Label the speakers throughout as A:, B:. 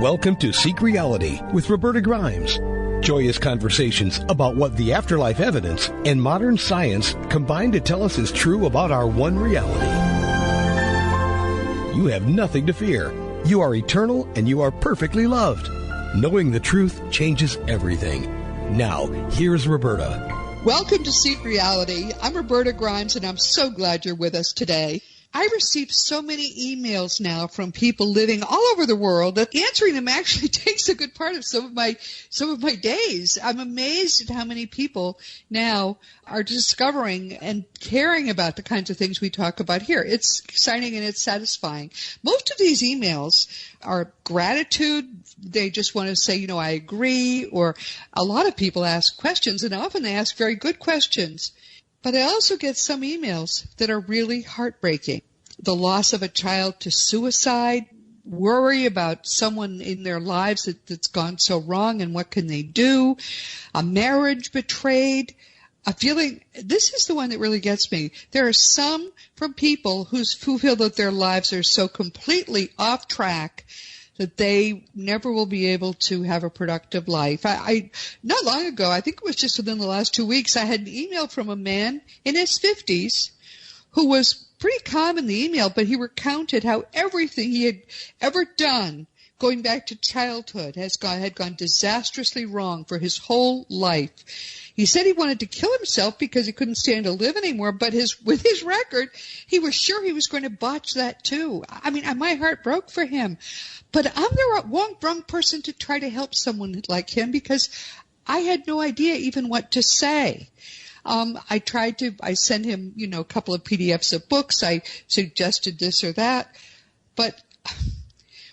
A: Welcome to Seek Reality with Roberta Grimes. Joyous conversations about what the afterlife evidence and modern science combine to tell us is true about our one reality. You have nothing to fear. You are eternal and you are perfectly loved. Knowing the truth changes everything. Now, here's Roberta.
B: Welcome to Seek Reality. I'm Roberta Grimes, and I'm so glad you're with us today. I receive so many emails now from people living all over the world that answering them actually takes a good part of some of my days. I'm amazed at how many people now are discovering and caring about the kinds of things we talk about here. It's exciting and it's satisfying. Most of these emails are gratitude. They just want to say, I agree. Or a lot of people ask questions, and often they ask very good questions. But I also get some emails that are really heartbreaking. The loss of a child to suicide, worry about someone in their lives that's gone so wrong and what can they do, a marriage betrayed, a feeling. This is the one that really gets me. There are some from people who feel that their lives are so completely off track that they never will be able to have a productive life. I not long ago, I think it was just within the last 2 weeks, I had an email from a man in his 50s who was pretty calm in the email, but he recounted how everything he had ever done going back to childhood had gone disastrously wrong for his whole life. He said he wanted to kill himself because he couldn't stand to live anymore, but with his record, he was sure he was going to botch that too. I mean, my heart broke for him. But I'm the wrong person to try to help someone like him because I had no idea even what to say. I sent him, a couple of PDFs of books. I suggested this or that. But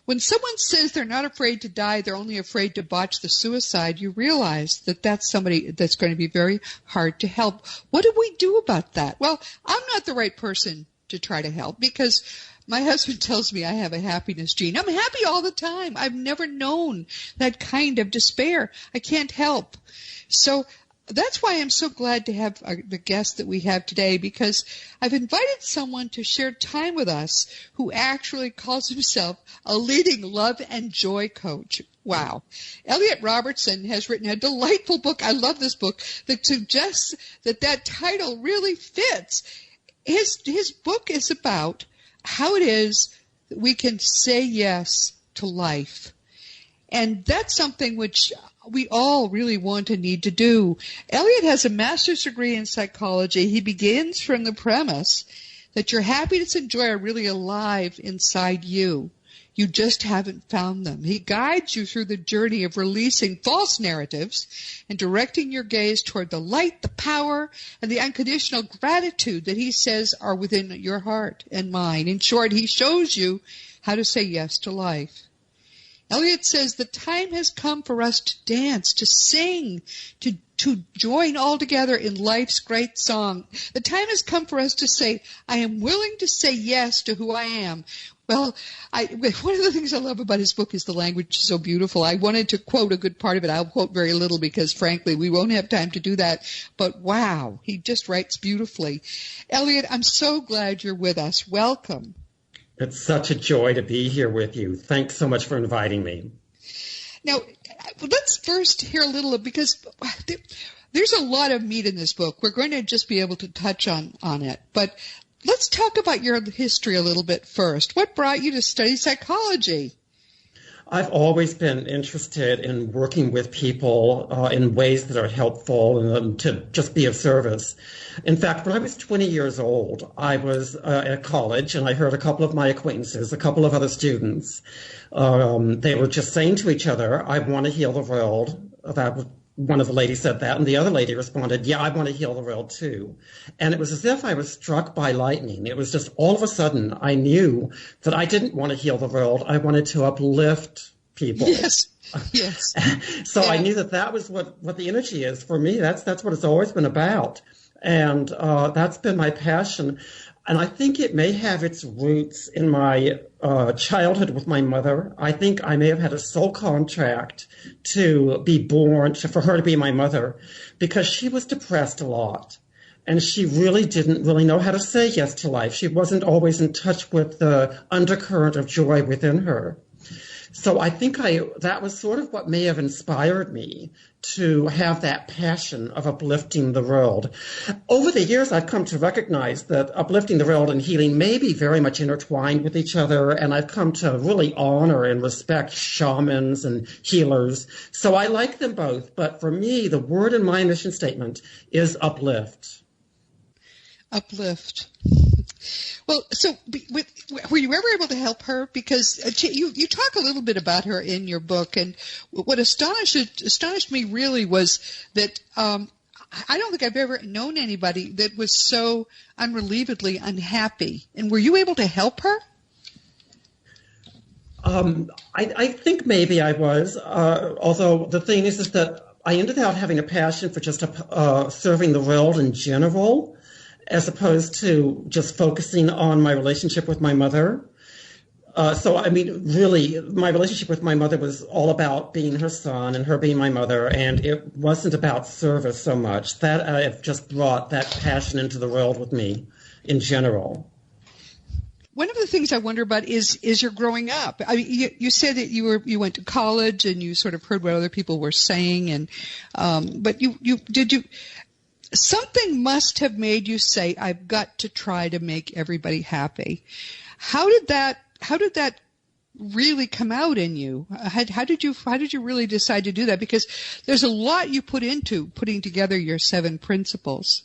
B: when someone says they're not afraid to die, they're only afraid to botch the suicide, you realize that that's somebody that's going to be very hard to help. What do we do about that? Well, I'm not the right person to try to help because my husband tells me I have a happiness gene. I'm happy all the time. I've never known that kind of despair. I can't help. So that's why I'm so glad to have the guest that we have today, because I've invited someone to share time with us who actually calls himself a leading love and joy coach. Wow. Elliott Robertson has written a delightful book. I love this book that suggests that title really fits. His book is about how it is that we can say yes to life. And that's something which we all really want and need to do. Elliott has a master's degree in psychology. He begins from the premise that your happiness and joy are really alive inside you. You just haven't found them. He guides you through the journey of releasing false narratives and directing your gaze toward the light, the power, and the unconditional gratitude that he says are within your heart and mind. In short, he shows you how to say yes to life. Elliott says the time has come for us to dance, to sing, to join all together in life's great song. The time has come for us to say, I am willing to say yes to who I am. Well, one of the things I love about his book is the language is so beautiful. I wanted to quote a good part of it. I'll quote very little because, frankly, we won't have time to do that. But, wow, he just writes beautifully. Elliott, I'm so glad you're with us. Welcome.
C: It's such a joy to be here with you. Thanks so much for inviting me.
B: Now, let's first hear a little, because there's a lot of meat in this book. We're going to just be able to touch on it. But let's talk about your history a little bit first. What brought you to study psychology?
C: I've always been interested in working with people in ways that are helpful and to just be of service. In fact, when I was 20 years old, I was at college, and I heard a couple of my acquaintances, a couple of other students, they were just saying to each other, I want to heal the world. One of the ladies said that, and the other lady responded, yeah, I want to heal the world too. And it was as if I was struck by lightning. It was just all of a sudden I knew that I didn't want to heal the world. I wanted to uplift people.
B: Yes. Yes.
C: So yeah. I knew that was what the energy is for me. That's what it's always been about. And that's been my passion. And I think it may have its roots in my childhood with my mother. I think I may have had a soul contract to be born, for her to be my mother, because she was depressed a lot. And she really didn't really know how to say yes to life. She wasn't always in touch with the undercurrent of joy within her. So I think that was sort of what may have inspired me to have that passion of uplifting the world. Over the years, I've come to recognize that uplifting the world and healing may be very much intertwined with each other, and I've come to really honor and respect shamans and healers. So I like them both, but for me, the word in my mission statement is uplift.
B: Uplift. Well, so were you ever able to help her? Because you talk a little bit about her in your book, and what astonished me really was that I don't think I've ever known anybody that was so unrelievedly unhappy. And were you able to help her?
C: I think maybe I was, although the thing is that I ended up having a passion for just serving the world in general, as opposed to just focusing on my relationship with my mother. So, I mean, really, my relationship with my mother was all about being her son and her being my mother, and it wasn't about service so much. That I've just brought that passion into the world with me in general.
B: One of the things I wonder about is your growing up. I mean, you said that you went to college and you sort of heard what other people were saying, and but something must have made you say, I've got to try to make everybody happy. How did that really come out in you? How did you really decide to do that? Because there's a lot you put into putting together your 7 principles.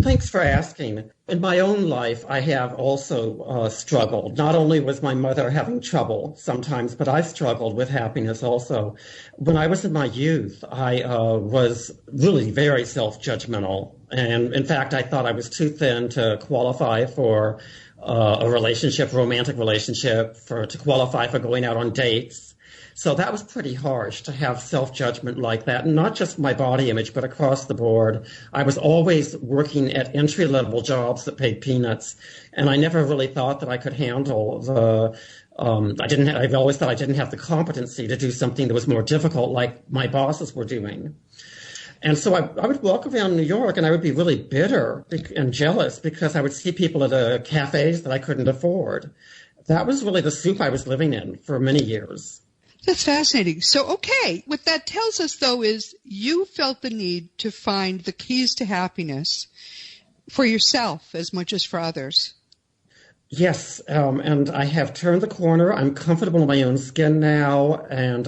C: Thanks for asking. In my own life, I have also struggled. Not only was my mother having trouble sometimes, but I struggled with happiness also. When I was in my youth, I was really very self-judgmental. And in fact, I thought I was too thin to qualify for a romantic relationship, to qualify for going out on dates. So that was pretty harsh to have self-judgment like that, and not just my body image, but across the board. I was always working at entry-level jobs that paid peanuts, and I never really thought that I could handle I always thought I didn't have the competency to do something that was more difficult, like my bosses were doing. And so I would walk around New York, and I would be really bitter and jealous because I would see people at cafes that I couldn't afford. That was really the soup I was living in for many years.
B: That's fascinating. So, okay, what that tells us, though, is you felt the need to find the keys to happiness for yourself as much as for others.
C: Yes, and I have turned the corner. I'm comfortable in my own skin now, and,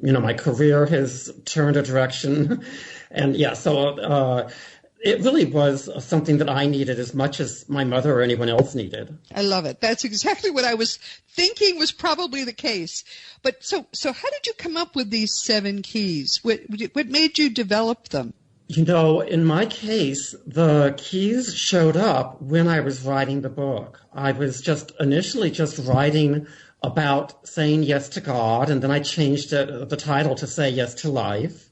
C: my career has turned a direction. And, yeah, so it really was something that I needed as much as my mother or anyone else needed.
B: I love it. That's exactly what I was thinking was probably the case. But so how did you come up with these 7 keys? What made you develop them?
C: In my case, the keys showed up when I was writing the book. I was initially writing about saying yes to God, and then I changed the title to Say Yes to Life.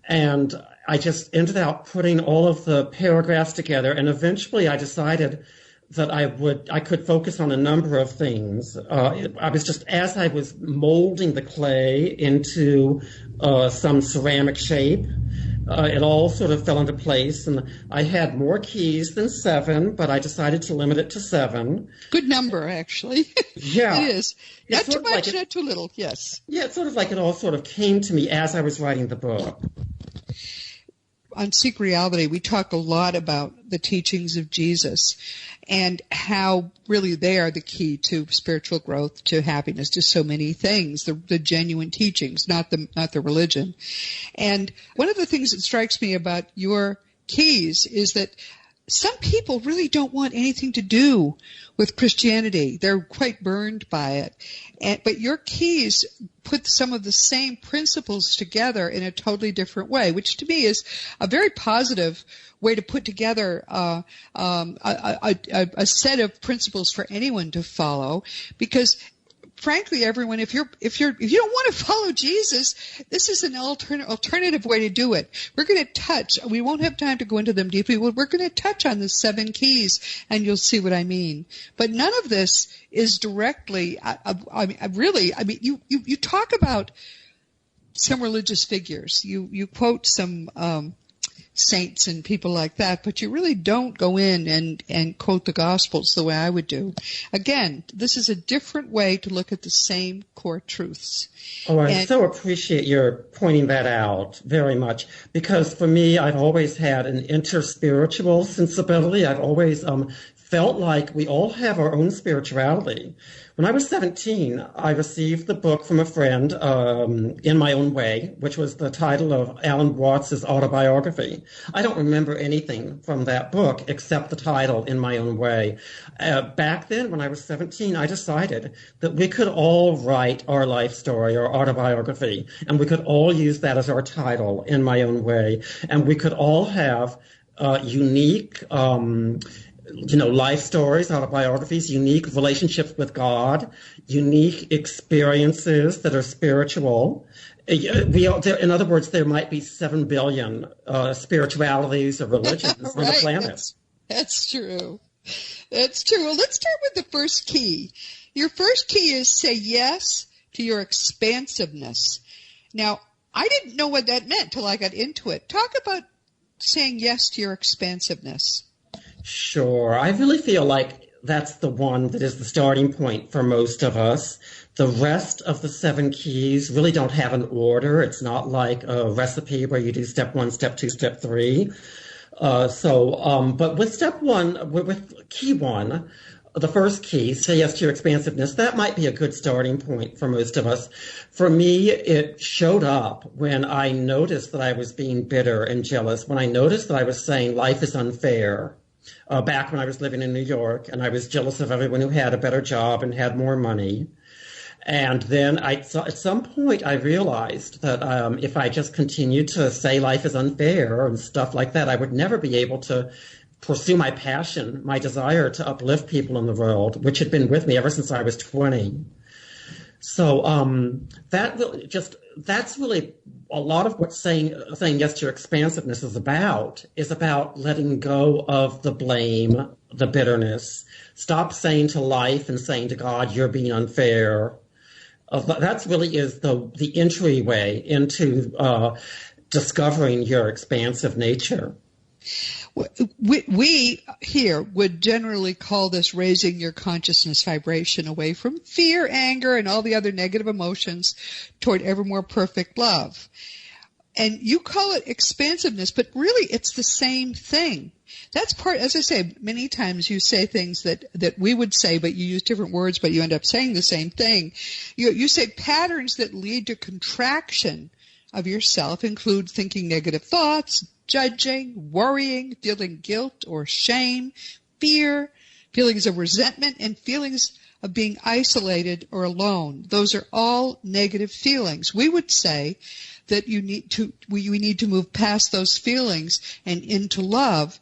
C: And I just ended up putting all of the paragraphs together, and eventually I decided that I could focus on a number of things. I was just, as I was molding the clay into some ceramic shape, it all sort of fell into place, and I had more keys than 7, but I decided to limit it to 7.
B: Good number, actually.
C: Yeah.
B: It is. Not too much, not too little, yes.
C: Yeah, it's sort of like it all sort of came to me as I was writing the book.
B: On Seek Reality, we talk a lot about the teachings of Jesus and how really they are the key to spiritual growth, to happiness, to so many things, the genuine teachings, not the religion. And one of the things that strikes me about your keys is that some people really don't want anything to do with Christianity. They're quite burned by it. But your keys put some of the same principles together in a totally different way, which to me is a very positive way to put together a set of principles for anyone to follow. Because frankly, everyone, if you don't want to follow Jesus, this is an alternative way to do it. We're going to touch. We won't have time to go into them deeply. We're going to touch on the 7 keys, and you'll see what I mean. But none of this is directly. You talk about some religious figures. You quote some saints and people like that, but you really don't go in and quote the Gospels the way I would do. Again, this is a different way to look at the same core truths.
C: Oh, I so appreciate your pointing that out very much, because for me, I've always had an interspiritual sensibility. I've always felt like we all have our own spirituality. When I was 17, I received the book from a friend, In My Own Way, which was the title of Alan Watts' autobiography. I don't remember anything from that book except the title, In My Own Way. Back then, when I was 17, I decided that we could all write our life story, our autobiography, and we could all use that as our title, In My Own Way, and we could all have unique life stories, autobiographies, unique relationships with God, unique experiences that are spiritual. In other words, there might be 7 billion spiritualities or religions
B: right,
C: on the planet.
B: That's true. That's true. Well, let's start with the first key. Your first key is say yes to your expansiveness. Now, I didn't know what that meant till I got into it. Talk about saying yes to your expansiveness.
C: Sure. I really feel like that's the one that is the starting point for most of us. The rest of the 7 keys really don't have an order. It's not like a recipe where you do step 1, step 2, step 3. But with step 1, with key 1, the first key, say yes to your expansiveness, that might be a good starting point for most of us. For me, it showed up when I noticed that I was being bitter and jealous, when I noticed that I was saying life is unfair. Back when I was living in New York, and I was jealous of everyone who had a better job and had more money. And then at some point I realized that if I just continued to say life is unfair and stuff like that, I would never be able to pursue my passion, my desire to uplift people in the world, which had been with me ever since I was 20. So that's really a lot of what saying yes to your expansiveness is about letting go of the blame, the bitterness. Stop saying to life and saying to God, you're being unfair. That really is the entryway into discovering your expansive nature.
B: We here would generally call this raising your consciousness vibration away from fear, anger, and all the other negative emotions toward ever more perfect love. And you call it expansiveness, but really it's the same thing. That's part, as I say, many times you say things that we would say, but you use different words, but you end up saying the same thing. You say patterns that lead to contraction of yourself include thinking negative thoughts, judging, worrying, feeling guilt or shame, fear, feelings of resentment, and feelings of being isolated or alone. Those are all negative feelings. We would say that we need to move past those feelings and into love.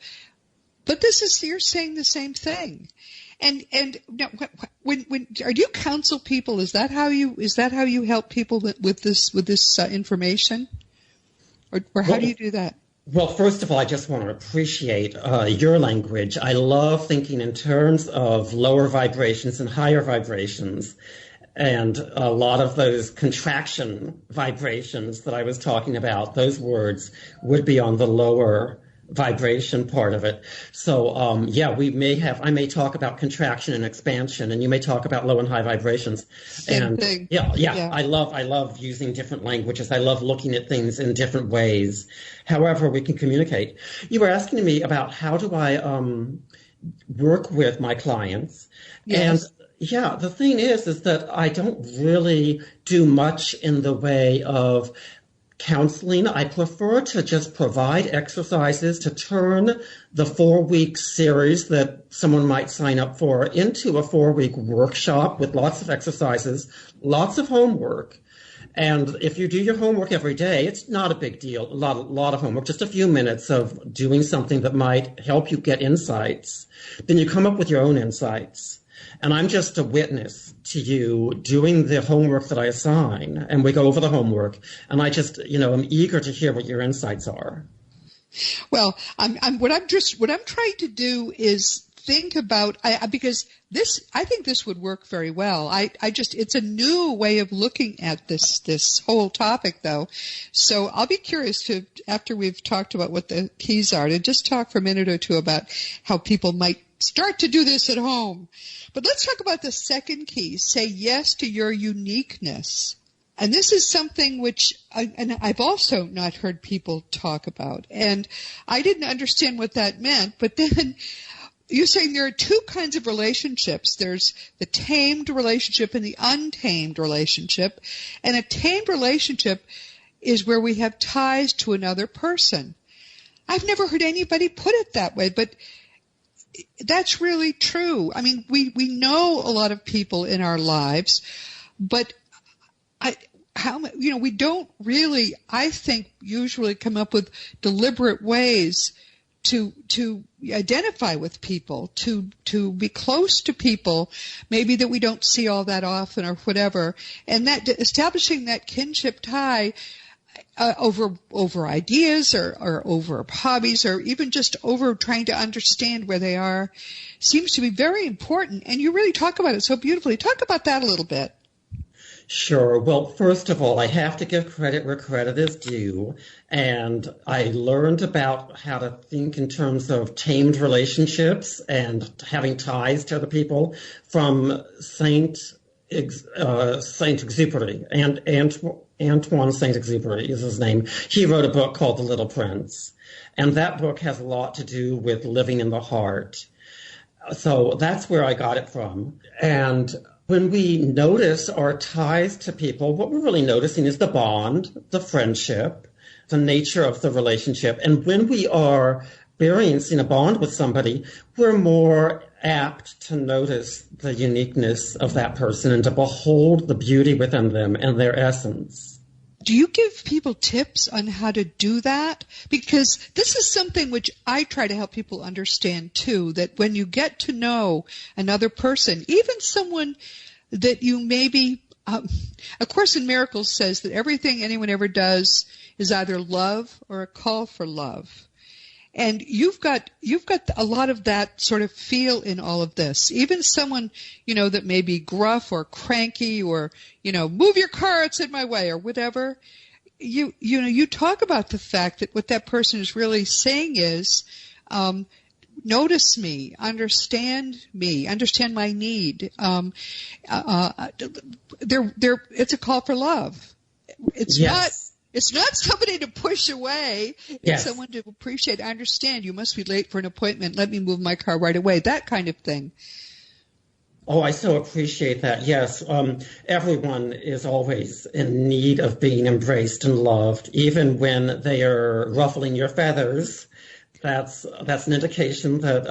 B: But you're saying the same thing. And now, when do you counsel people? Is that how you help people with this information, or how do you do that?
C: Well, first of all, I just want to appreciate your language. I love thinking in terms of lower vibrations and higher vibrations. And a lot of those contraction vibrations that I was talking about, those words would be on the lower vibration part of it. So, I may talk about contraction and expansion, and you may talk about low and high vibrations.
B: Same thing.
C: Yeah. I love using different languages. I love looking at things in different ways. However, we can communicate. You were asking me about how do I work with my clients.
B: Yes.
C: And yeah, the thing is that I don't really do much in the way of counseling. I prefer to just provide exercises to turn the 4-week series that someone might sign up for into a 4-week workshop with lots of exercises, lots of homework. And if you do your homework every day, it's not a big deal, a lot of homework, just a few minutes of doing something that might help you get insights. Then you come up with your own insights. And I'm just a witness to you doing the homework that I assign, and we go over the homework, and I just, I'm eager to hear what your insights are.
B: Well, what I'm trying to do is think about, because I think this would work very well. It's a new way of looking at this whole topic, though. So I'll be curious to, after we've talked about what the keys are, to just talk for a minute or two about how people might start to do this at home. But let's talk about the second key. Say yes to your uniqueness. And this is something which I've also not heard people talk about. And I didn't understand what that meant. But then you're saying there are two kinds of relationships. There's the tamed relationship and the untamed relationship. And a tamed relationship is where we have ties to another person. I've never heard anybody put it that way, but that's really true. I mean, we know a lot of people in our lives, but we don't really, I think, usually come up with deliberate ways to identify with people, to be close to people, maybe that we don't see all that often or whatever, and that establishing that kinship tie over ideas or over hobbies or even just over trying to understand where they are seems to be very important. And you really talk about it so beautifully. Talk about that a little bit.
C: Sure. Well, first of all, I have to give credit where credit is due. And I learned about how to think in terms of tamed relationships and having ties to other people from Saint Exupéry. And Antoine Saint-Exupéry is his name. He wrote a book called The Little Prince. And that book has a lot to do with living in the heart. So that's where I got it from. And when we notice our ties to people, what we're really noticing is the bond, the friendship, the nature of the relationship. And when we are experiencing a bond with somebody, we're more apt to notice the uniqueness of that person and to behold the beauty within them and their essence.
B: Do you give people tips on how to do that? Because this is something which I try to help people understand too, that when you get to know another person, even someone that you maybe, A Course in Miracles says that everything anyone ever does is either love or a call for love. And you've got a lot of that sort of feel in all of this. Even someone, that may be gruff or cranky or, move your car, it's in my way or whatever. You talk about the fact that what that person is really saying is, notice me, understand my need. It's a call for love. It's not somebody to push away. It's someone to appreciate. I understand you must be late for an appointment. Let me move my car right away. That kind of thing.
C: Oh, I so appreciate that. Yes. Everyone is always in need of being embraced and loved, even when they are ruffling your feathers. That's an indication that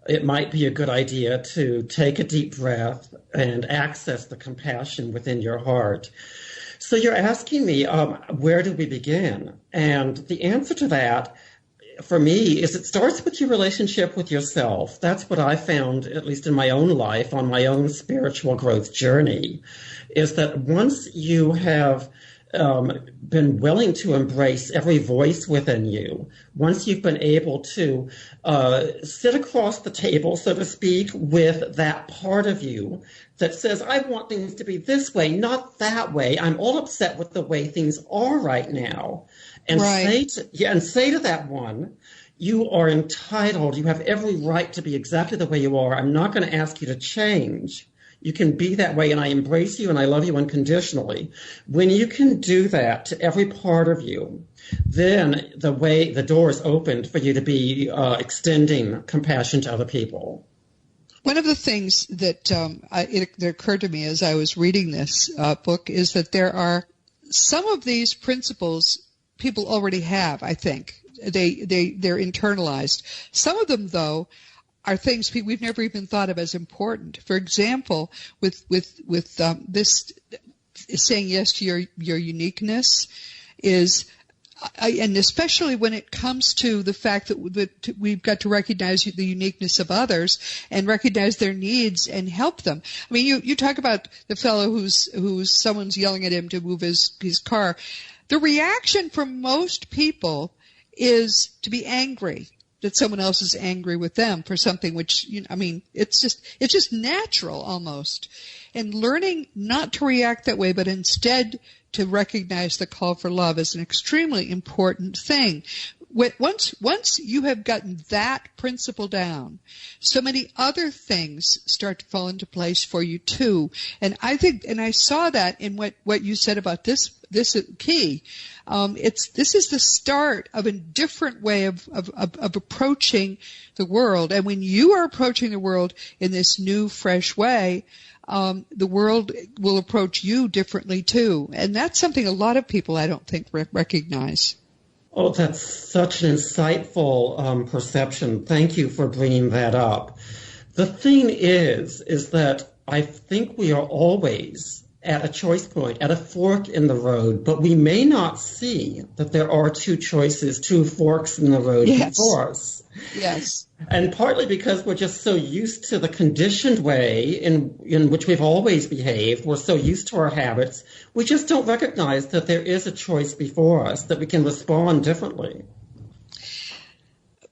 C: it might be a good idea to take a deep breath and access the compassion within your heart. So you're asking me, where do we begin? And the answer to that, for me, is it starts with your relationship with yourself. That's what I found, at least in my own life, on my own spiritual growth journey, is that once you have been willing to embrace every voice within you, once you've been able to sit across the table, so to speak, with that part of you that says, I want things to be this way, not that way. I'm all upset with the way things are right now. And say to that one, you are entitled, you have every right to be exactly the way you are. I'm not going to ask you to change. You can be that way, and I embrace you, and I love you unconditionally. When you can do that to every part of you, then the door is opened for you to be extending compassion to other people.
B: One of the things that it occurred to me as I was reading this book is that there are some of these principles people already have, I think. They're internalized. Some of them, though, are things we've never even thought of as important. For example, with this saying yes to your uniqueness is, and especially when it comes to the fact that we've got to recognize the uniqueness of others and recognize their needs and help them. I mean, you talk about the fellow who's someone's yelling at him to move his car. The reaction from most people is to be angry. that someone else is angry with them for something which, it's just natural almost. And learning not to react that way, but instead to recognize the call for love is an extremely important thing. Once you have gotten that principle down, so many other things start to fall into place for you too. And I think, and I saw that in what you said about this key. This is the start of a different way of approaching the world. And when you are approaching the world in this new, fresh way, the world will approach you differently too. And that's something a lot of people, I don't think, recognize.
C: Oh, that's such an insightful perception. Thank you for bringing that up. The thing is that I think we are always at a choice point, at a fork in the road, but we may not see that there are two choices, two forks in the road before us.
B: Yes.
C: And partly because we're just so used to the conditioned way in which we've always behaved, we're so used to our habits, we just don't recognize that there is a choice before us, that we can respond differently.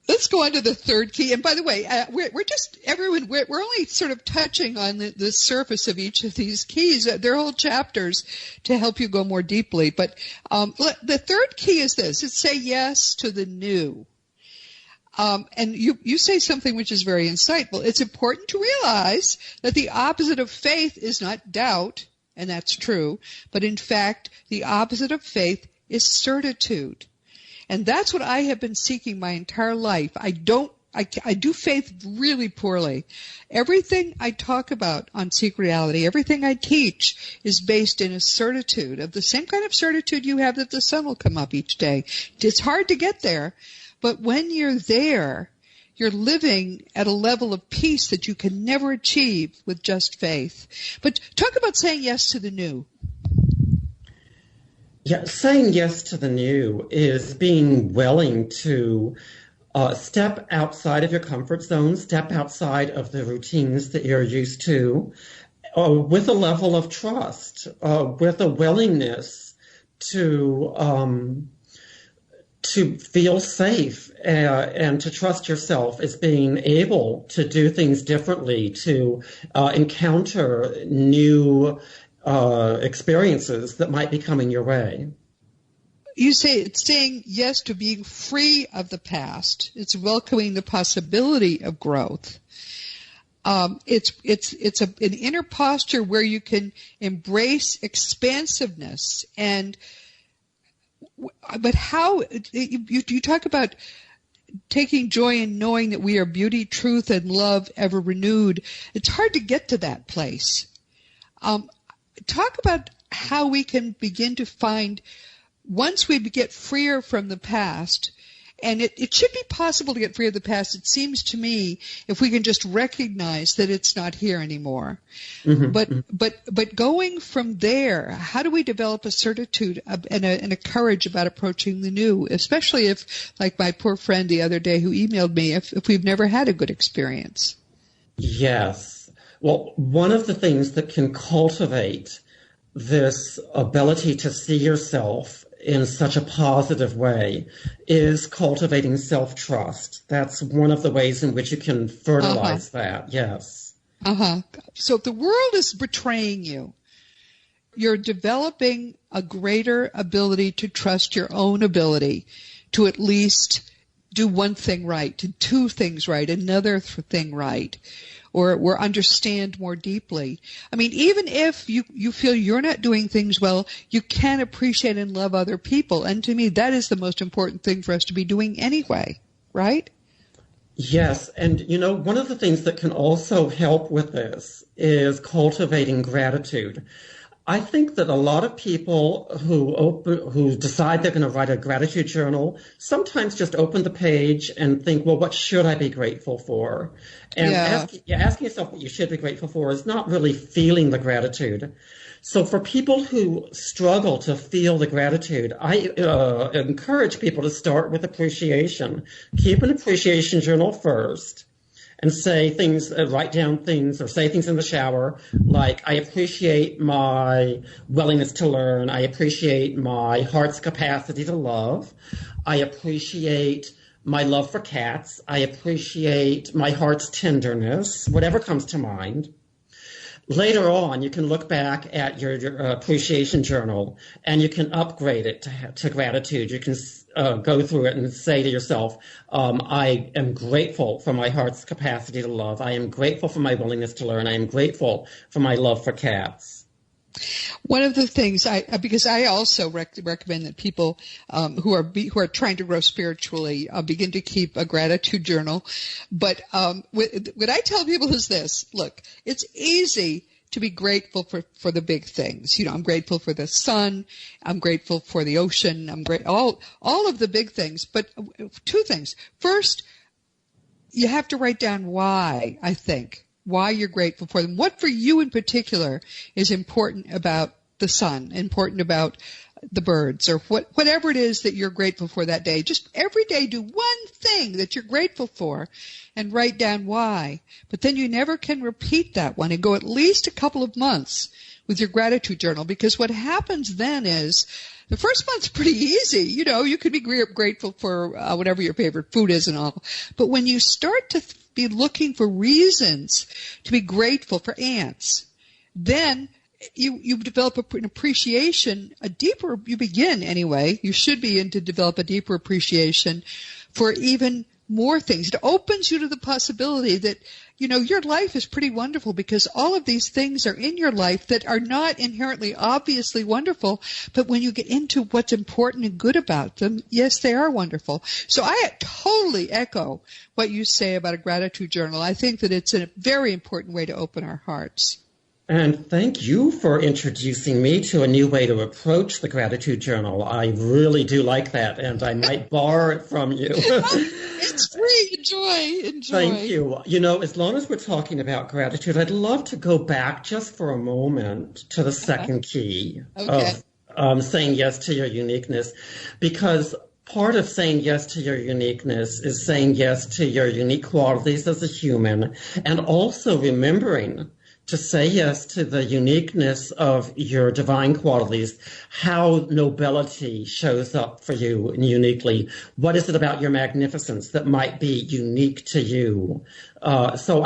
B: Let's go on to the third key. And by the way, we're only sort of touching on the surface of each of these keys. They're whole chapters to help you go more deeply. But the third key is this. It's say yes to the new. And you say something which is very insightful. It's important to realize that the opposite of faith is not doubt, and that's true, but in fact, the opposite of faith is certitude. And that's what I have been seeking my entire life. I do faith really poorly. Everything I talk about on Seek Reality, everything I teach is based in a certitude of the same kind of certitude you have that the sun will come up each day. It's hard to get there, but when you're there, you're living at a level of peace that you can never achieve with just faith. But talk about saying yes to the new.
C: Yeah, saying yes to the new is being willing to step outside of your comfort zone, step outside of the routines that you're used to, with a level of trust, with a willingness to feel safe and to trust yourself as being able to do things differently, to encounter new experiences that might be coming your way.
B: You say it's saying yes to being free of the past. It's welcoming the possibility of growth. It's an inner posture where you can embrace expansiveness but how you talk about taking joy in knowing that we are beauty, truth, and love ever renewed. It's hard to get to that place. Talk about how we can begin to find, once we get freer from the past, and it should be possible to get free of the past, it seems to me, if we can just recognize that it's not here anymore. Mm-hmm. But going from there, how do we develop a certitude and a courage about approaching the new, especially if, like my poor friend the other day who emailed me, if we've never had a good experience?
C: Yes. Well, one of the things that can cultivate this ability to see yourself in such a positive way is cultivating self-trust. That's one of the ways in which you can fertilize that, yes.
B: So if the world is betraying you, you're developing a greater ability to trust your own ability to at least do one thing right, to two things right, another thing right, or understand more deeply. I mean, even if you feel you're not doing things well, you can appreciate and love other people. And to me, that is the most important thing for us to be doing anyway, right?
C: Yes. And, one of the things that can also help with this is cultivating gratitude. I think that a lot of people who decide they're going to write a gratitude journal sometimes just open the page and think, well, what should I be grateful for? And asking yourself what you should be grateful for is not really feeling the gratitude. So for people who struggle to feel the gratitude, I encourage people to start with appreciation. Keep an appreciation journal first. And say things, write down things, or say things in the shower, like, I appreciate my willingness to learn. I appreciate my heart's capacity to love. I appreciate my love for cats. I appreciate my heart's tenderness, whatever comes to mind. Later on, you can look back at your appreciation journal and you can upgrade it to gratitude. You can go through it and say to yourself, I am grateful for my heart's capacity to love. I am grateful for my willingness to learn. I am grateful for my love for cats.
B: One of the things because I also recommend that people who are trying to grow spiritually begin to keep a gratitude journal. But what I tell people is this: look, it's easy to be grateful for the big things. You know, I'm grateful for the sun. I'm grateful for the ocean. All of the big things. But two things. First, you have to write down why. I think. Why you're grateful for them. What for you in particular is important about the sun, important about the birds, or whatever it is that you're grateful for that day. Just every day do one thing that you're grateful for and write down why. But then you never can repeat that one and go at least a couple of months with your gratitude journal, because what happens then is the first month's pretty easy. You know, you could be grateful for whatever your favorite food is and all. But when you start to be looking for reasons to be grateful for ants, then you develop an appreciation, you begin anyway, you should begin to develop a deeper appreciation for even more things. It opens you to the possibility that, you know, your life is pretty wonderful because all of these things are in your life that are not inherently obviously wonderful, but when you get into what's important and good about them, yes, they are wonderful. So I totally echo what you say about a gratitude journal. I think that it's a very important way to open our hearts.
C: And thank you for introducing me to a new way to approach the gratitude journal. I really do like that, and I might borrow it from you.
B: It's free. Enjoy.
C: Thank you. You know, as long as we're talking about gratitude, I'd love to go back just for a moment to the second key of saying yes to your uniqueness, because part of saying yes to your uniqueness is saying yes to your unique qualities as a human, and also remembering to say yes to the uniqueness of your divine qualities, how nobility shows up for you uniquely. What is it about your magnificence that might be unique to you? So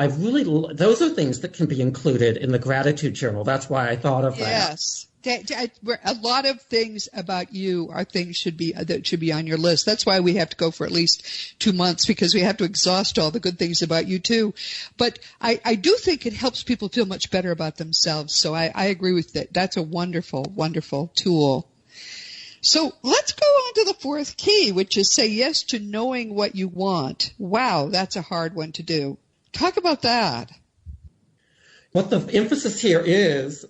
C: those are things that can be included in the gratitude journal. That's why I thought of that.
B: Yes. A lot of things about you are things that should be on your list. That's why we have to go for at least 2 months, because we have to exhaust all the good things about you too. But I do think it helps people feel much better about themselves. So I agree with that. That's a wonderful, wonderful tool. So let's go on to the fourth key, which is say yes to knowing what you want. Wow, that's a hard one to do. Talk about that.
C: What the emphasis here is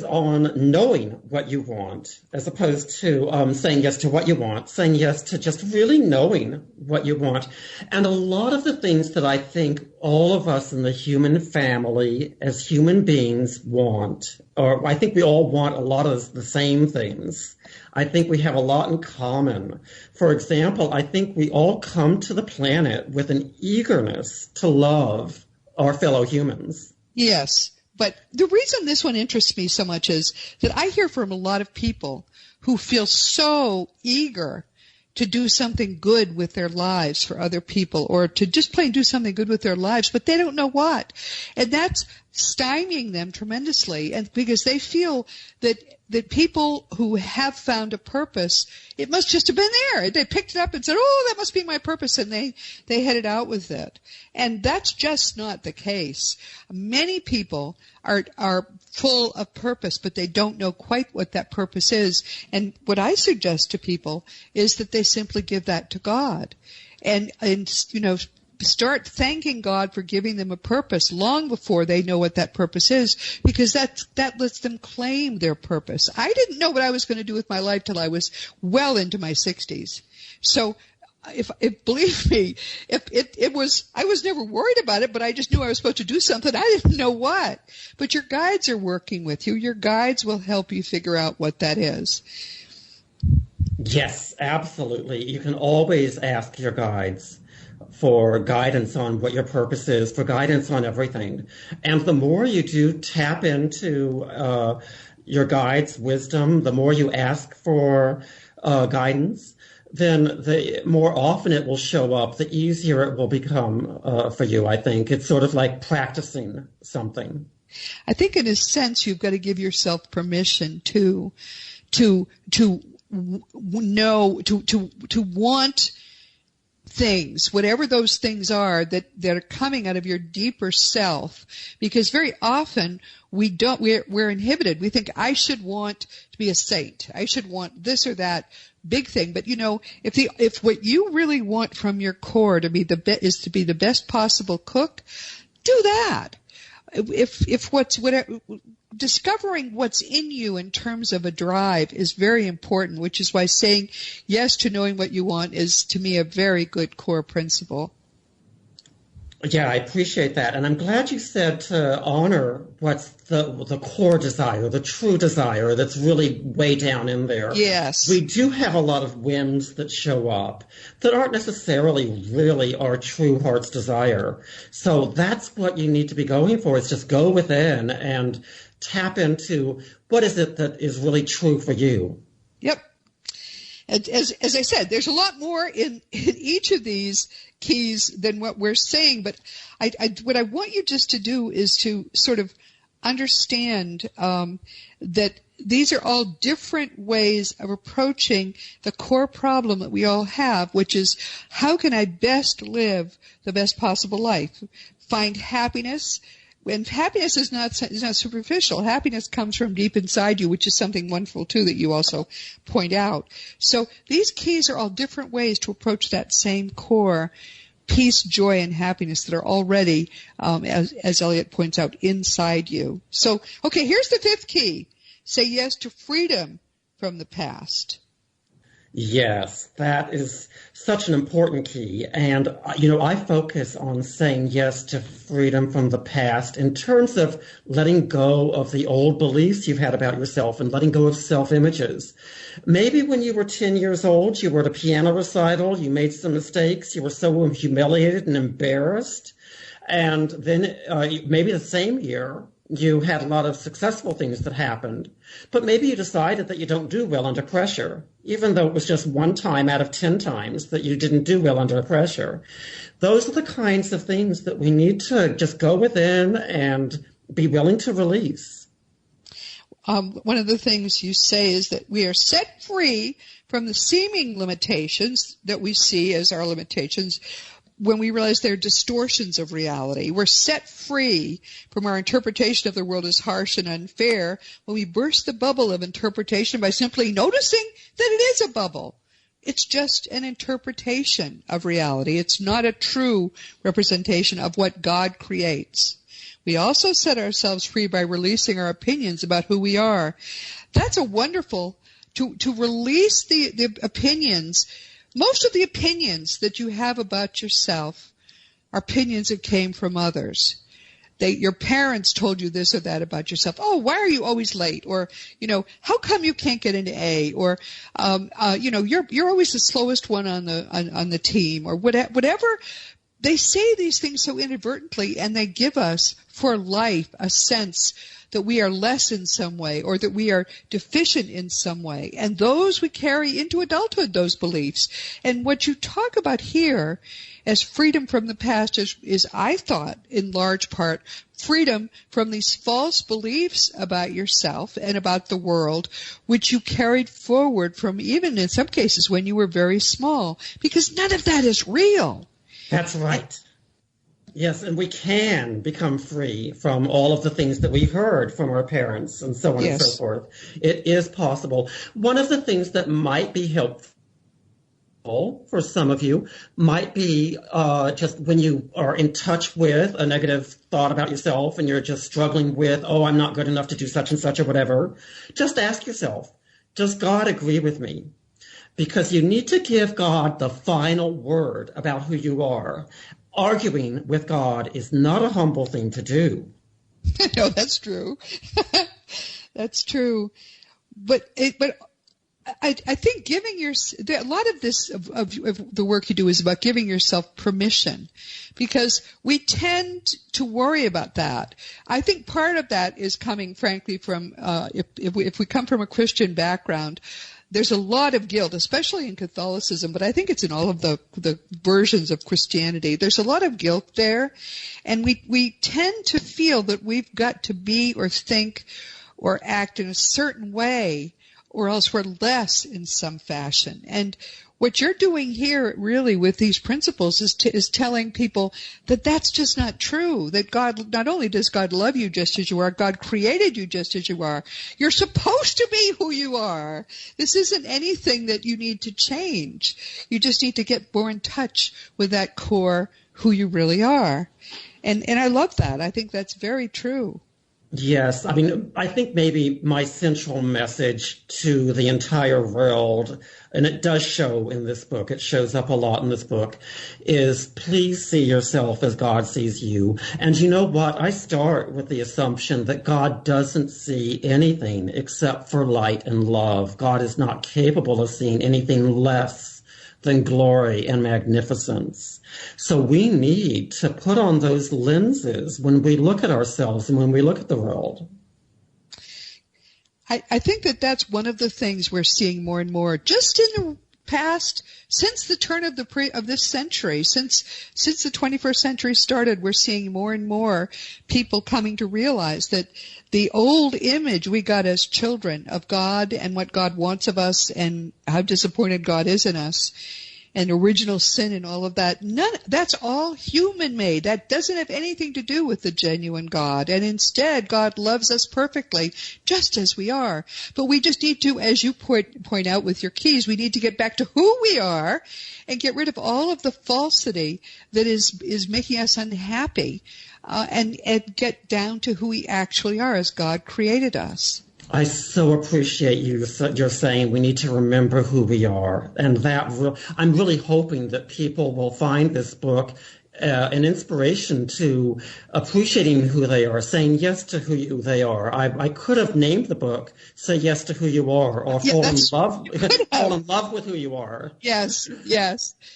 C: on knowing what you want, as opposed to saying yes to what you want, saying yes to just really knowing what you want. And a lot of the things that I think all of us in the human family as human beings want, or I think we all want a lot of the same things. I think we have a lot in common. For example, I think we all come to the planet with an eagerness to love our fellow humans.
B: Yes. But the reason this one interests me so much is that I hear from a lot of people who feel so eager to do something good with their lives for other people, or to just plain do something good with their lives, but they don't know what. And that's stymieing them tremendously, and because they feel that people who have found a purpose, it must just have been there. They picked it up and said, oh, that must be my purpose, and they headed out with it. And that's just not the case. Many people are full of purpose, but they don't know quite what that purpose is. And what I suggest to people is that they simply give that to God. And you know, start thanking God for giving them a purpose long before they know what that purpose is, because that lets them claim their purpose. I didn't know what I was going to do with my life till I was well into my 60s. So if believe me, I was never worried about it, but I just knew I was supposed to do something. I didn't know what. But your guides are working with you. Your guides will help you figure out what that is.
C: Yes, absolutely. You can always ask your guides for guidance on what your purpose is, for guidance on everything. And the more you do tap into your guides' wisdom, the more you ask for guidance, then the more often it will show up, the easier it will become for you, I think. It's sort of like practicing something.
B: I think in a sense you've got to give yourself permission to know, to want things, whatever those things are that are coming out of your deeper self, because very often we're inhibited. We think, I should want to be a saint. I should want this or that big thing. But if what you really want from your core to be is to be the best possible cook, do that. Discovering what's in you in terms of a drive is very important, which is why saying yes to knowing what you want is, to me, a very good core principle.
C: Yeah, I appreciate that. And I'm glad you said to honor what's the core desire, the true desire that's really way down in there.
B: Yes.
C: We do have a lot of whims that show up that aren't necessarily really our true heart's desire. So that's what you need to be going for, is just go within and tap into what is it that is really true for you.
B: Yep. As I said, there's a lot more in each of these keys than what we're saying, but what I want you just to do is to sort of understand that these are all different ways of approaching the core problem that we all have, which is, how can I best live the best possible life? Find happiness. And happiness is not superficial. Happiness comes from deep inside you, which is something wonderful, too, that you also point out. So these keys are all different ways to approach that same core peace, joy, and happiness that are already, as Elliott points out, inside you. So, okay, here's the fifth key. Say yes to freedom from the past.
C: Yes, that is such an important key. And, I focus on saying yes to freedom from the past in terms of letting go of the old beliefs you've had about yourself and letting go of self-images. Maybe when you were 10 years old, you were at a piano recital, you made some mistakes, you were so humiliated and embarrassed. And then maybe the same year, you had a lot of successful things that happened, but maybe you decided that you don't do well under pressure, even though it was just one time out of 10 times that you didn't do well under pressure. Those are the kinds of things that we need to just go within and be willing to release.
B: One of the things you say is that we are set free from the seeming limitations that we see as our limitations when we realize they're distortions of reality. We're set free from our interpretation of the world as harsh and unfair when we burst the bubble of interpretation by simply noticing that it is a bubble. It's just an interpretation of reality. It's not a true representation of what God creates. We also set ourselves free by releasing our opinions about who we are. That's a wonderful, to release the opinions. Most of the opinions that you have about yourself are opinions that came from others. Your parents told you this or that about yourself. Oh, why are you always late? Or, how come you can't get into A? Or, you're always the slowest one on the team, or whatever. They say these things so inadvertently, and they give us for life a sense that we are less in some way, or that we are deficient in some way. And those we carry into adulthood, those beliefs. And what you talk about here as freedom from the past is, I thought, in large part, freedom from these false beliefs about yourself and about the world, which you carried forward from, even in some cases, when you were very small, because none of that is real.
C: That's right. Yes, and we can become free from all of the things that we heard from our parents and so on and so forth. It is possible. One of the things that might be helpful for some of you might be just when you are in touch with a negative thought about yourself and you're just struggling with, I'm not good enough to do such and such or whatever, just ask yourself, does God agree with me? Because you need to give God the final word about who you are. Arguing with God is not a humble thing to do.
B: No, that's true. That's true. But I think a lot of this of the work you do is about giving yourself permission, because we tend to worry about that. I think part of that is coming, frankly, from if we come from a Christian background, there's a lot of guilt, especially in Catholicism, but I think it's in all of the versions of Christianity. There's a lot of guilt there, and we tend to feel that we've got to be or think or act in a certain way, or else we're less in some fashion. And what you're doing here really with these principles is telling people that that's just not true, that God, not only does God love you just as you are, God created you just as you are. You're supposed to be who you are. This isn't anything that you need to change. You just need to get more in touch with that core who you really are. And I love that. I think that's very true.
C: Yes, I mean, I think maybe my central message to the entire world, and it does show in this book, it shows up a lot in this book, is please see yourself as God sees you. And you know what? I start with the assumption that God doesn't see anything except for light and love. God is not capable of seeing anything less than glory and magnificence. So we need to put on those lenses when we look at ourselves and when we look at the world.
B: I think that that's one of the things we're seeing more and more just in the past, since the turn of this century, since the 21st century started, we're seeing more and more people coming to realize that the old image we got as children of God and what God wants of us and how disappointed God is in us and original sin and all of that, that's all human-made. That doesn't have anything to do with the genuine God. And instead, God loves us perfectly, just as we are. But we just need to, as you point out with your keys, we need to get back to who we are and get rid of all of the falsity that is making us unhappy, and get down to who we actually are as God created us.
C: I so appreciate you're saying we need to remember who we are. And I'm really hoping that people will find this book an inspiration to appreciating who they are, saying yes to who they are. I could have named the book "Say Yes to Who You Are" or "Fall in Love with Who You Are."
B: Yes,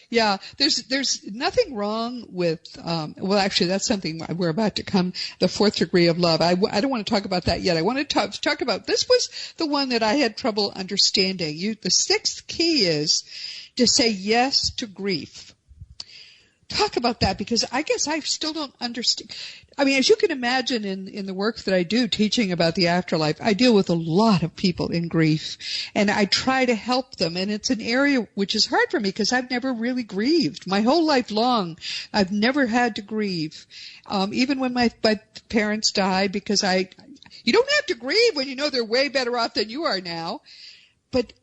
B: yeah. There's nothing wrong with. Well, actually, that's something we're about to come. The fourth degree of love. I don't want to talk about that yet. I want to talk about this. Was the one that I had trouble understanding. The sixth key is to say yes to grief. Talk about that, because I guess I still don't understand. I mean, as you can imagine in the work that I do teaching about the afterlife, I deal with a lot of people in grief, and I try to help them. And it's an area which is hard for me because I've never really grieved. My whole life long, I've never had to grieve. Even when my parents died, because you don't have to grieve when you know they're way better off than you are now. But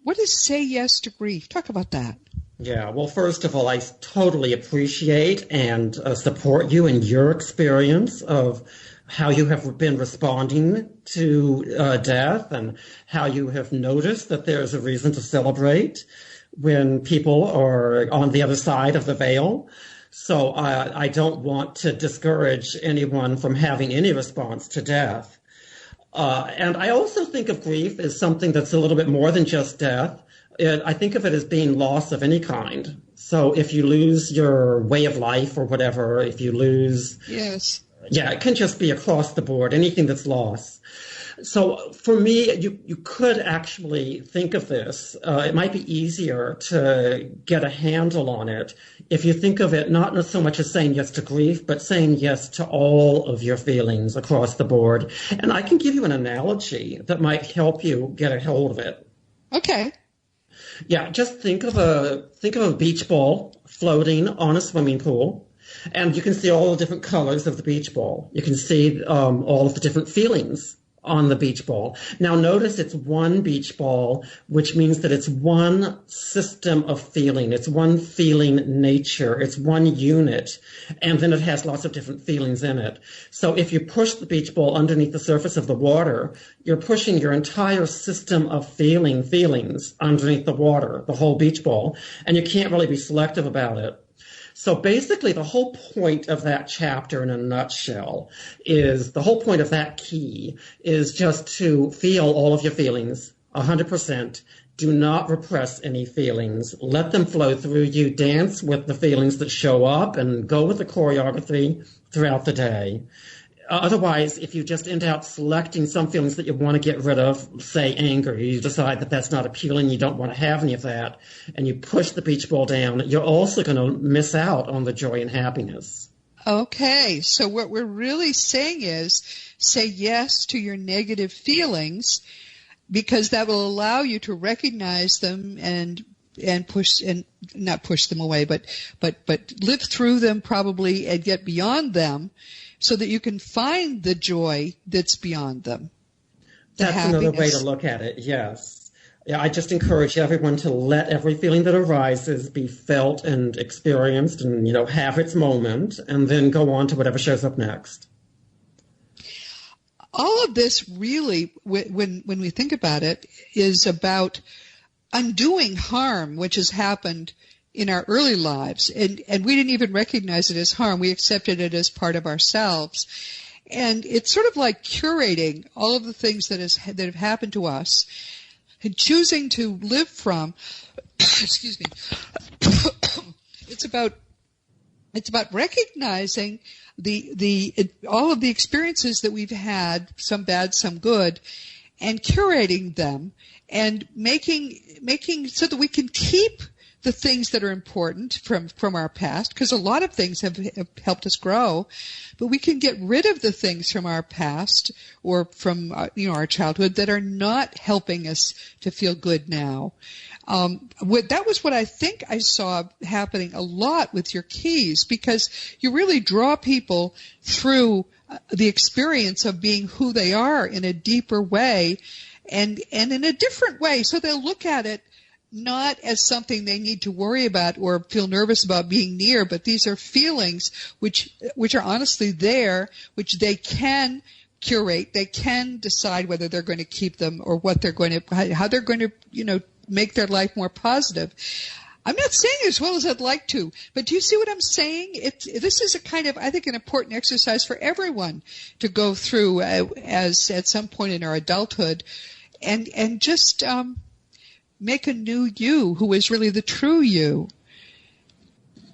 B: what is say yes to grief? Talk about that.
C: Yeah, well, first of all, I totally appreciate and support you in your experience of how you have been responding to death and how you have noticed that there's a reason to celebrate when people are on the other side of the veil. So I don't want to discourage anyone from having any response to death. And I also think of grief as something that's a little bit more than just death. I think of it as being loss of any kind. So if you lose your way of life or whatever, if you lose...
B: Yes.
C: Yeah, it can just be across the board, anything that's lost. So for me, you could actually think of this. It might be easier to get a handle on it if you think of it not so much as saying yes to grief, but saying yes to all of your feelings across the board. And I can give you an analogy that might help you get a hold of it.
B: Okay. Yeah,
C: just think of a beach ball floating on a swimming pool, and you can see all the different colors of the beach ball. You can see all of the different feelings on the beach ball. Now notice it's one beach ball, which means that it's one system of feeling. It's one feeling nature. It's one unit. And then it has lots of different feelings in it. So if you push the beach ball underneath the surface of the water, you're pushing your entire system of feelings underneath the water, the whole beach ball, and you can't really be selective about it. So basically, the whole point of that chapter in a nutshell is the whole point of that key is just to feel all of your feelings 100%. Do not repress any feelings. Let them flow through you. Dance with the feelings that show up and go with the choreography throughout the day. Otherwise, if you just end up selecting some feelings that you want to get rid of, say anger, you decide that that's not appealing, you don't want to have any of that, and you push the beach ball down, you're also going to miss out on the joy and happiness.
B: Okay, so what we're really saying is say yes to your negative feelings, because that will allow you to recognize them and push, and not push them away, but live through them probably and get beyond them, so that you can find the joy that's beyond them.
C: That's another way to look at it, yes. Yeah, I just encourage everyone to let every feeling that arises be felt and experienced and, have its moment, and then go on to whatever shows up next.
B: All of this really, when we think about it, is about undoing harm which has happened in our early lives, and we didn't even recognize it as harm. We accepted it as part of ourselves. And it's sort of like curating all of the things that have happened to us and choosing to live from, excuse me, it's about recognizing all of the experiences that we've had, some bad, some good, and curating them and making so that we can keep the things that are important from our past, because a lot of things have helped us grow, but we can get rid of the things from our past or from our childhood that are not helping us to feel good now. That was what I think I saw happening a lot with your keys, because you really draw people through the experience of being who they are in a deeper way and in a different way, so they'll look at it not as something they need to worry about or feel nervous about being near, but these are feelings which are honestly there, which they can curate. They can decide whether they're going to keep them or how they're going to, make their life more positive. I'm not saying as well as I'd like to, but do you see what I'm saying? This is a kind of, I think, an important exercise for everyone to go through as at some point in our adulthood, and just make a new you who is really the true you.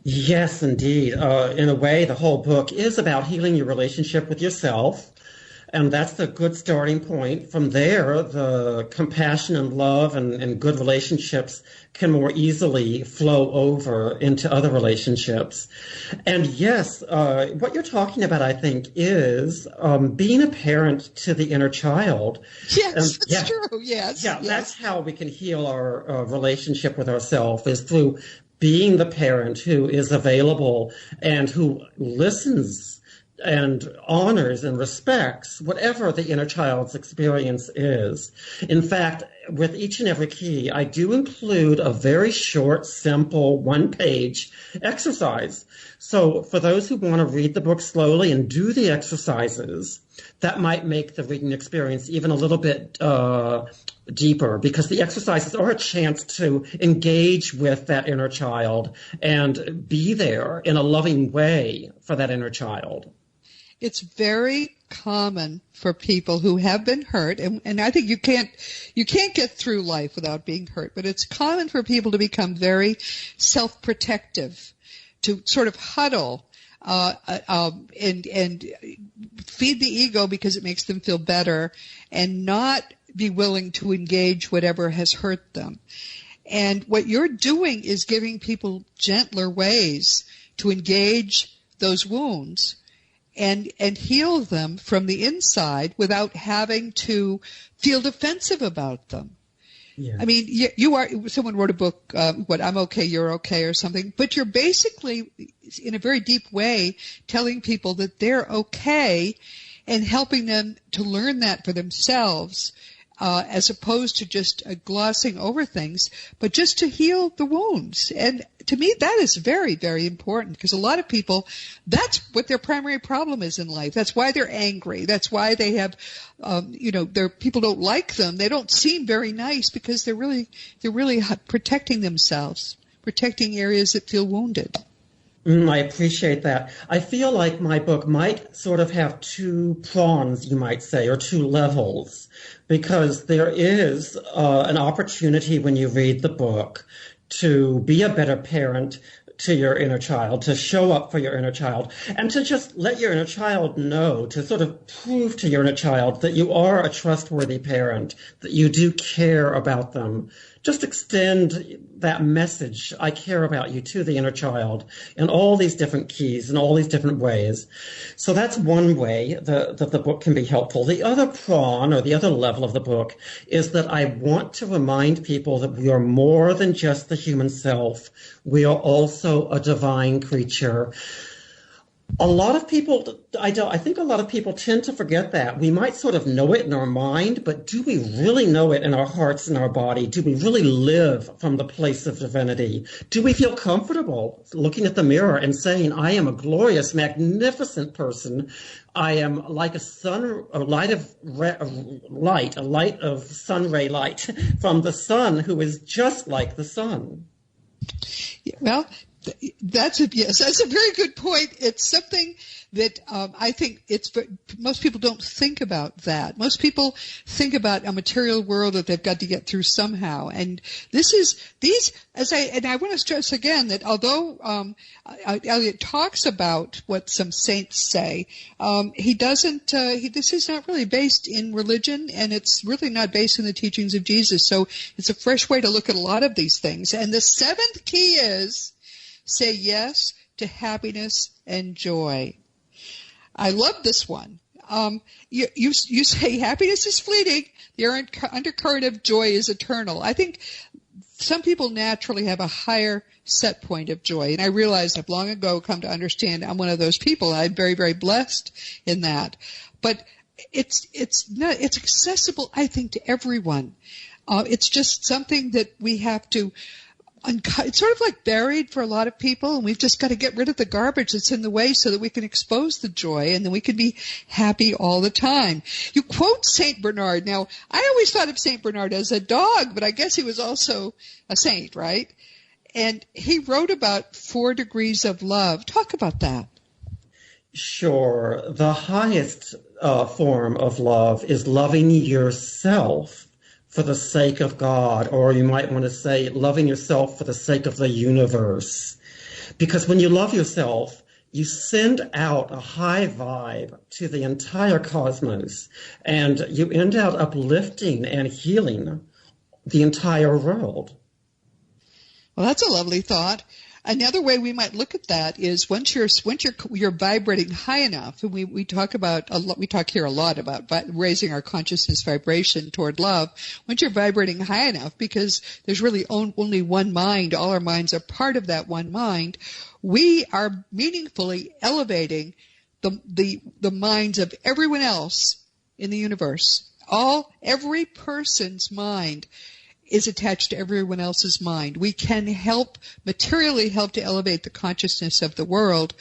C: Yes, indeed. In a way, the whole book is about healing your relationship with yourself, and that's a good starting point. From there, the compassion and love and good relationships can more easily flow over into other relationships. And yes, what you're talking about, I think, is being a parent to the inner child.
B: Yes, that's true. Yes.
C: Yeah,
B: yes.
C: That's how we can heal our relationship with ourselves, is through being the parent who is available and who listens and honors and respects whatever the inner child's experience is. In fact, with each and every key, I do include a very short, simple, one-page exercise. So for those who want to read the book slowly and do the exercises, that might make the reading experience even a little bit deeper, because the exercises are a chance to engage with that inner child and be there in a loving way for that inner child.
B: It's very common for people who have been hurt, and I think you can't get through life without being hurt, but it's common for people to become very self-protective, to sort of huddle and feed the ego because it makes them feel better, and not be willing to engage whatever has hurt them. And what you're doing is giving people gentler ways to engage those wounds and heal them from the inside without having to feel defensive about them. Yeah. I mean, you are, someone wrote a book, I'm okay, you're okay, or something, but you're basically, in a very deep way, telling people that they're okay and helping them to learn that for themselves, as opposed to just glossing over things, but just to heal the wounds. And to me, that is very, very important, because a lot of people, that's what their primary problem is in life. That's why they're angry. That's why they have, people don't like them. They don't seem very nice because they're really protecting themselves, protecting areas that feel wounded.
C: I appreciate that. I feel like my book might sort of have two prongs, you might say, or two levels, because there is an opportunity when you read the book to be a better parent, to your inner child, to show up for your inner child, and to just let your inner child know, to sort of prove to your inner child that you are a trustworthy parent, that you do care about them. Just extend that message, I care about you, to the inner child in all these different keys, in all these different ways. So that's one way that the book can be helpful. The other prong, or the other level of the book, is that I want to remind people that we are more than just the human self. We are also a divine creature. A lot of people, I think a lot of people tend to forget that. We might sort of know it in our mind, but do we really know it in our hearts and our body? Do we really live from the place of divinity? Do we feel comfortable looking at the mirror and saying, I am a glorious, magnificent person. I am like a light of sun ray light from the sun, who is just like the sun.
B: Well, that's a very good point. It's something that I think most people don't think about that. Most people think about a material world that they've got to get through somehow. And I want to stress again that although Elliott talks about what some saints say, he doesn't. This is not really based in religion, and it's really not based in the teachings of Jesus. So it's a fresh way to look at a lot of these things. And the seventh key is: say yes to happiness and joy. I love this one. You say happiness is fleeting. The undercurrent of joy is eternal. I think some people naturally have a higher set point of joy. And I realized I've long ago come to understand I'm one of those people. I'm very, very blessed in that. But it's accessible, I think, to everyone. It's just something that we have to it's sort of like buried for a lot of people, and we've just got to get rid of the garbage that's in the way so that we can expose the joy, and then we can be happy all the time. You quote Saint Bernard. Now, I always thought of Saint Bernard as a dog, but I guess he was also a saint, right? And he wrote about 4 degrees of love. Talk about that.
C: Sure. The highest form of love is loving yourself for the sake of God, or you might want to say loving yourself for the sake of the universe. Because when you love yourself, you send out a high vibe to the entire cosmos, and you end out uplifting and healing the entire world.
B: Well, that's a lovely thought. Another way we might look at that is once you're vibrating high enough, and we talk here a lot about raising our consciousness vibration toward love. Once you're vibrating high enough, because there's really only one mind, all our minds are part of that one mind, we are meaningfully elevating the minds of everyone else in the universe. Every person's mind is attached to everyone else's mind. We can materially help to elevate the consciousness of the world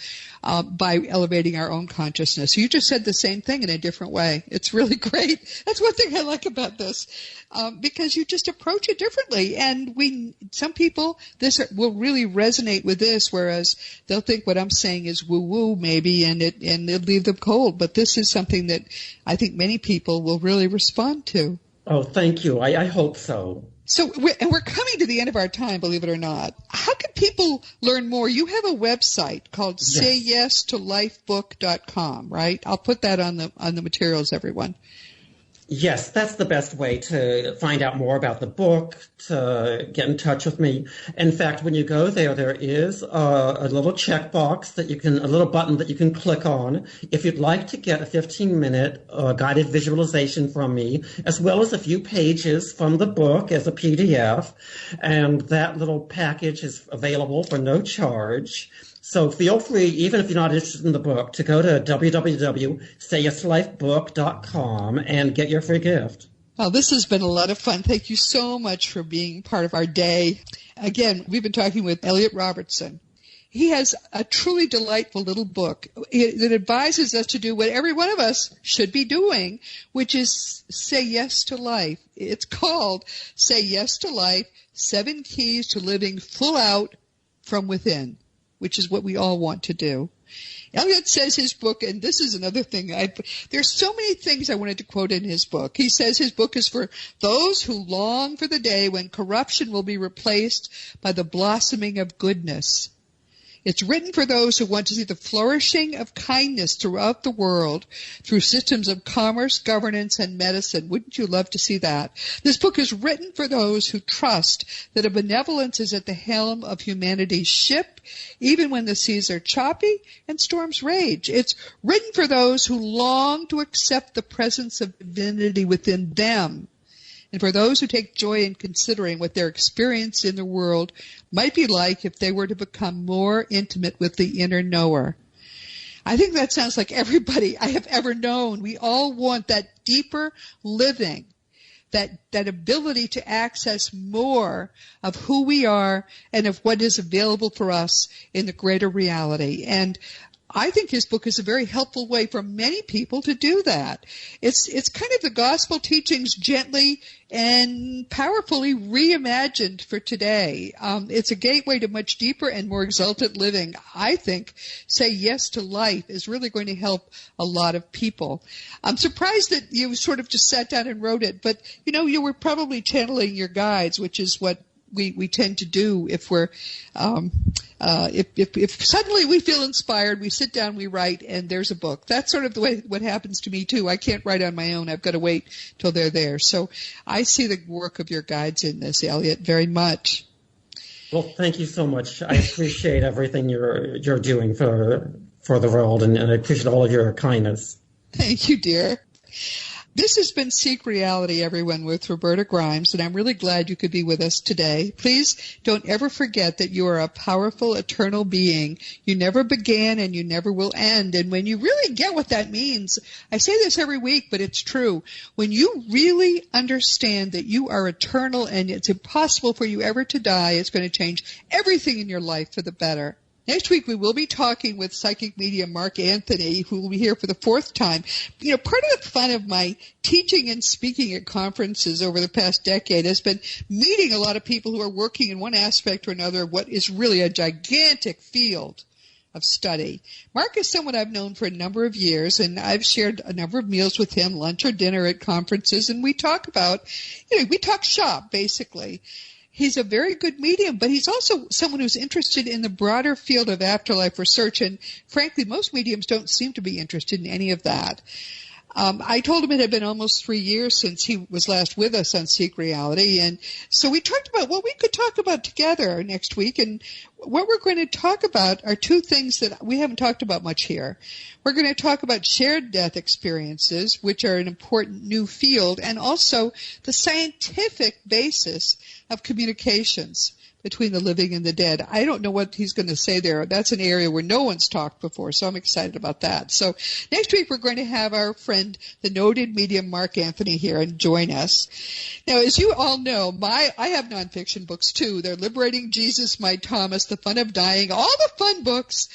B: by elevating our own consciousness. You just said the same thing in a different way. It's really great. That's one thing I like about this, because you just approach it differently. And some people, this will really resonate with this, whereas they'll think what I'm saying is woo-woo maybe, and it'll leave them cold. But this is something that I think many people will really respond to.
C: Oh, thank you. I hope so.
B: So we're coming to the end of our time, believe it or not. How can people learn more? You have a website called sayyestolifebook.com, right? I'll put that on the materials, everyone.
C: Yes, that's the best way to find out more about the book, to get in touch with me. In fact, when you go there, there is a little checkbox a little button that you can click on if you'd like to get a 15-minute guided visualization from me, as well as a few pages from the book as a PDF. And that little package is available for no charge. So feel free, even if you're not interested in the book, to go to www.sayyestolifebook.com and get your free gift.
B: Well, this has been a lot of fun. Thank you so much for being part of our day. Again, we've been talking with Elliott Robertson. He has a truly delightful little book that advises us to do what every one of us should be doing, which is say yes to life. It's called Say Yes to Life, 7 Keys to Living Full Out from Within, which is what we all want to do. Elliott says his book, and this is another thing, there's so many things I wanted to quote in his book. He says his book is for those who long for the day when corruption will be replaced by the blossoming of goodness. It's written for those who want to see the flourishing of kindness throughout the world through systems of commerce, governance, and medicine. Wouldn't you love to see that? This book is written for those who trust that a benevolence is at the helm of humanity's ship, even when the seas are choppy and storms rage. It's written for those who long to accept the presence of divinity within them, and for those who take joy in considering what their experience in the world might be like if they were to become more intimate with the inner knower. I think that sounds like everybody I have ever known. We all want that deeper living, that ability to access more of who we are and of what is available for us in the greater reality. And I think his book is a very helpful way for many people to do that. It's kind of the gospel teachings gently and powerfully reimagined for today. It's a gateway to much deeper and more exalted living. I think Say Yes to Life is really going to help a lot of people. I'm surprised that you sort of just sat down and wrote it, but you were probably channeling your guides, which is what we tend to do if we're if suddenly we feel inspired, we sit down, we write, and there's a book. That's sort of the way what happens to me too. I can't write on my own. I've got to wait till they're there. So I see the work of your guides in this, Elliott, very much.
C: Well, thank you so much. I appreciate everything you're doing for the world, and I appreciate all of your kindness.
B: Thank you, dear. This has been Seek Reality, everyone, with Roberta Grimes, and I'm really glad you could be with us today. Please don't ever forget that you are a powerful, eternal being. You never began and you never will end. And when you really get what that means, I say this every week, but it's true. When you really understand that you are eternal and it's impossible for you ever to die, it's going to change everything in your life for the better. Next week, we will be talking with psychic medium Mark Anthony, who will be here for the fourth time. Part of the fun of my teaching and speaking at conferences over the past decade has been meeting a lot of people who are working in one aspect or another of what is really a gigantic field of study. Mark is someone I've known for a number of years, and I've shared a number of meals with him, lunch or dinner at conferences, and we talk about, we talk shop, basically. He's a very good medium, but he's also someone who's interested in the broader field of afterlife research, and frankly, most mediums don't seem to be interested in any of that. I told him it had been almost 3 years since he was last with us on Seek Reality, and so we talked about what we could talk about together next week, and what we're going to talk about are two things that we haven't talked about much here. We're going to talk about shared death experiences, which are an important new field, and also the scientific basis of communications between the living and the dead. I don't know what he's going to say there. That's an area where no one's talked before, so I'm excited about that. So next week we're going to have our friend, the noted medium Mark Anthony, here and join us. Now, as you all know, I have nonfiction books too. They're Liberating Jesus, My Thomas, The Fun of Dying, all the fun books.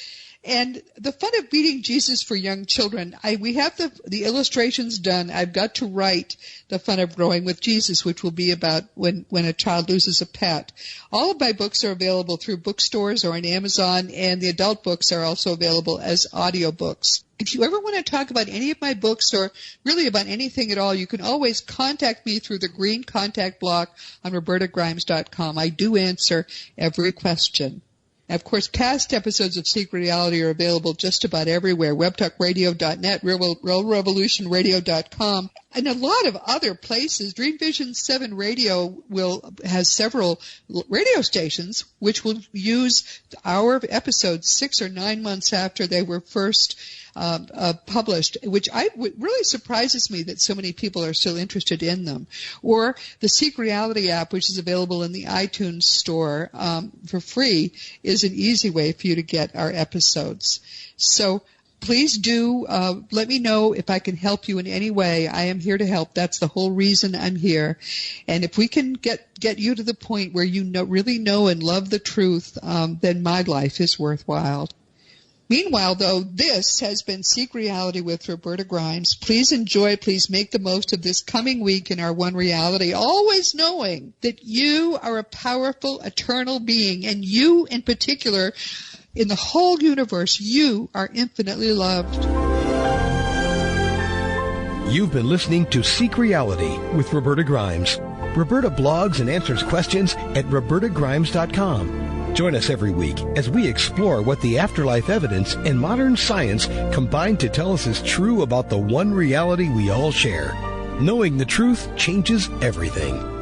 B: And the fun of beating Jesus for young children, we have the illustrations done. I've got to write The Fun of Growing with Jesus, which will be about when a child loses a pet. All of my books are available through bookstores or on Amazon, and the adult books are also available as audiobooks. If you ever want to talk about any of my books or really about anything at all, you can always contact me through the green contact block on robertagrimes.com. I do answer every question. Now, of course, past episodes of Seek Reality are available just about everywhere. WebTalkRadio.net, RealRevolutionRadio.com, and a lot of other places. Dream Vision 7 Radio has several radio stations which will use our episodes 6 or 9 months after they were first published, which really surprises me that so many people are still interested in them. Or the Seek Reality app, which is available in the iTunes store for free, is an easy way for you to get our episodes. So please do let me know if I can help you in any way. I am here to help. That's the whole reason I'm here. And if we can get you to the point where you really know and love the truth, then my life is worthwhile. Meanwhile, though, this has been Seek Reality with Roberta Grimes. Please enjoy, please make the most of this coming week in our one reality, always knowing that you are a powerful, eternal being, and you in particular, in the whole universe, you are infinitely loved.
A: You've been listening to Seek Reality with Roberta Grimes. Roberta blogs and answers questions at robertagrimes.com. Join us every week as we explore what the afterlife evidence and modern science combine to tell us is true about the one reality we all share. Knowing the truth changes everything.